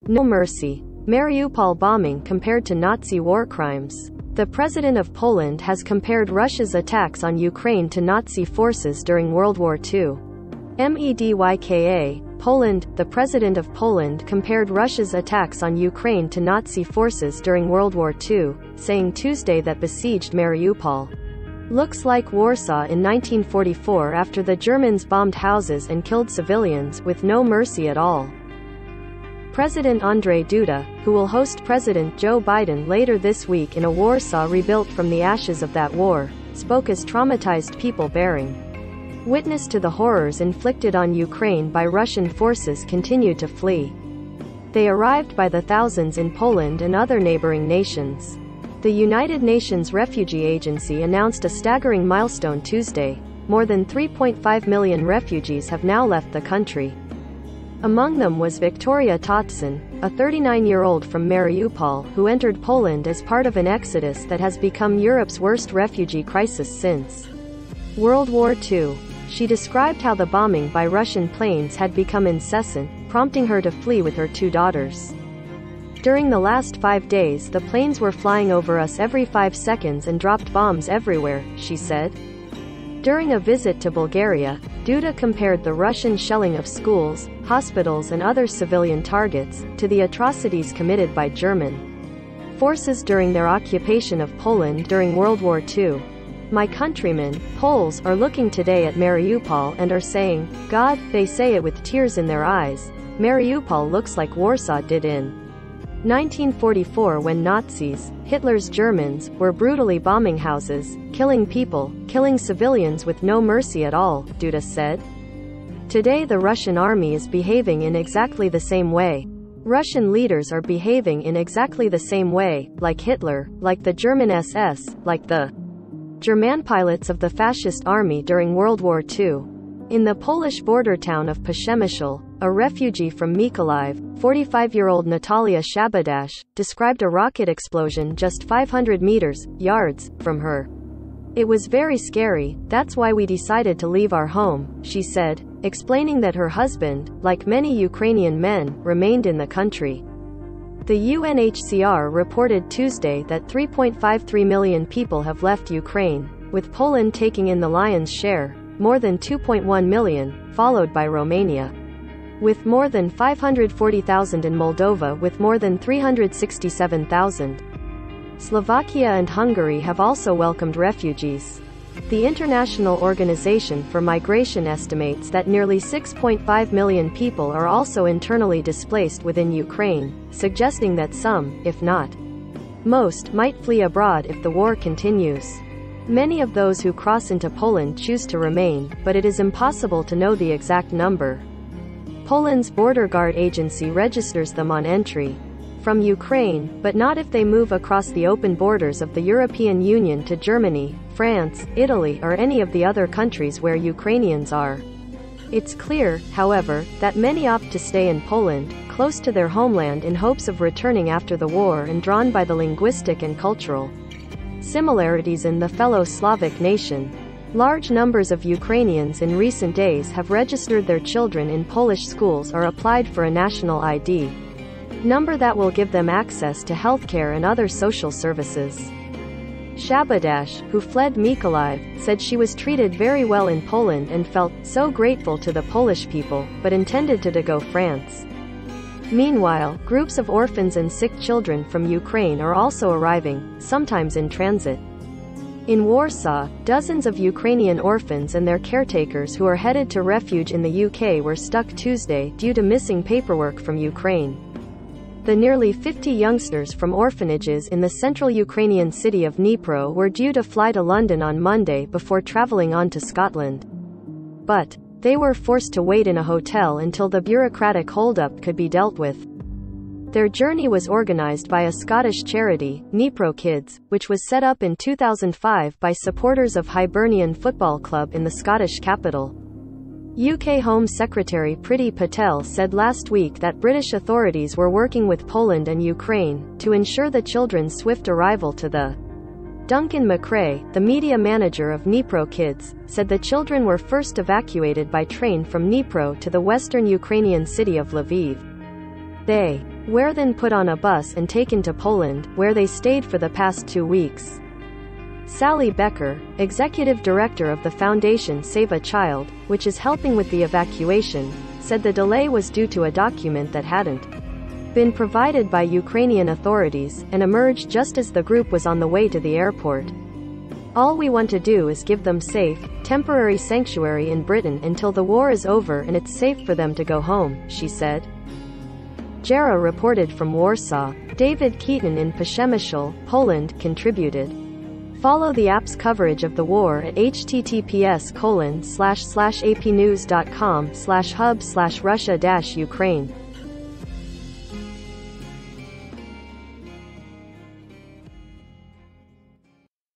No mercy. Mariupol bombing compared to Nazi war crimes. The president of Poland has compared Russia's attacks on Ukraine to Nazi forces during World War II. Medyka, Poland. The president of Poland compared Russia's attacks on Ukraine to Nazi forces during World War II, saying Tuesday that besieged Mariupol looks like Warsaw in 1944 after the Germans bombed houses and killed civilians with no mercy at all. President Andrzej Duda, who will host President Joe Biden later this week in a Warsaw rebuilt from the ashes of that war, spoke as traumatized people bearing witness to the horrors inflicted on Ukraine by Russian forces continued to flee. They arrived by the thousands in Poland and other neighboring nations. The United Nations Refugee Agency announced a staggering milestone Tuesday. More than 3.5 million refugees have now left the country. Among them was Victoria Totson, a 39-year-old from Mariupol who entered Poland as part of an exodus that has become Europe's worst refugee crisis since World War II. She described how the bombing by Russian planes had become incessant, prompting her to flee with her 2 daughters. During the last 5 days, the planes were flying over us every 5 seconds and dropped bombs everywhere, she said. During a visit to Bulgaria, Duda compared the Russian shelling of schools, hospitals and other civilian targets to the atrocities committed by German forces during their occupation of Poland during World War II. My countrymen, Poles, are looking today at Mariupol and are saying, God, they say it with tears in their eyes. Mariupol looks like Warsaw did in 1944 when Nazis, Hitler's Germans, were brutally bombing houses, killing people, killing civilians with no mercy at all, Duda said. Today the Russian army is behaving in exactly the same way. Russian leaders are behaving in exactly the same way, like Hitler, like the German SS, like the German pilots of the fascist army during World War II. In the Polish border town of Przemysl, a refugee from Mykolaiv, 45-year-old Natalia Shabadash, described a rocket explosion just 500 yards, from her. It was very scary, that's why we decided to leave our home, she said, explaining that her husband, like many Ukrainian men, remained in the country. The UNHCR reported Tuesday that 3.53 million people have left Ukraine, with Poland taking in the lion's share, more than 2.1 million, followed by Romania, with more than 540,000 and Moldova with more than 367,000. Slovakia and Hungary have also welcomed refugees. The International Organization for Migration estimates that nearly 6.5 million people are also internally displaced within Ukraine, suggesting that some, if not most, might flee abroad if the war continues. Many of those who cross into Poland choose to remain, but it is impossible to know the exact number. Poland's border guard agency registers them on entry from Ukraine, but not if they move across the open borders of the European Union to Germany, France, Italy or any of the other countries where Ukrainians are. It's clear, however, that many opt to stay in Poland, close to their homeland in hopes of returning after the war and drawn by the linguistic and cultural similarities in the fellow Slavic nation. Large numbers of Ukrainians in recent days have registered their children in Polish schools or applied for a national ID number that will give them access to healthcare and other social services. Shabadash, who fled Mykolaiv, said she was treated very well in Poland and felt so grateful to the Polish people, but intended to go France. Meanwhile, groups of orphans and sick children from Ukraine are also arriving, sometimes in transit. In Warsaw, dozens of Ukrainian orphans and their caretakers who are headed to refuge in the UK were stuck Tuesday due to missing paperwork from Ukraine. The nearly 50 youngsters from orphanages in the central Ukrainian city of Dnipro were due to fly to London on Monday before traveling on to Scotland. But they were forced to wait in a hotel until the bureaucratic holdup could be dealt with. Their journey was organized by a Scottish charity, Dnipro Kids, which was set up in 2005 by supporters of Hibernian Football Club in the Scottish capital. UK Home Secretary Priti Patel said last week that British authorities were working with Poland and Ukraine to ensure the children's swift arrival to the Duncan McRae, the media manager of Dnipro Kids, said the children were first evacuated by train from Dnipro to the western Ukrainian city of Lviv. They were then put on a bus and taken to Poland, where they stayed for the past 2 weeks. Sally Becker, executive director of the foundation Save a Child, which is helping with the evacuation, said the delay was due to a document that hadn't been provided by Ukrainian authorities, and emerged just as the group was on the way to the airport. "All we want to do is give them safe, temporary sanctuary in Britain until the war is over and it's safe for them to go home," she said. Jera reported from Warsaw. David Keaton in Przemysl, Poland, contributed. Follow the app's coverage of the war at https://apnews.com/hub/Russia-Ukraine.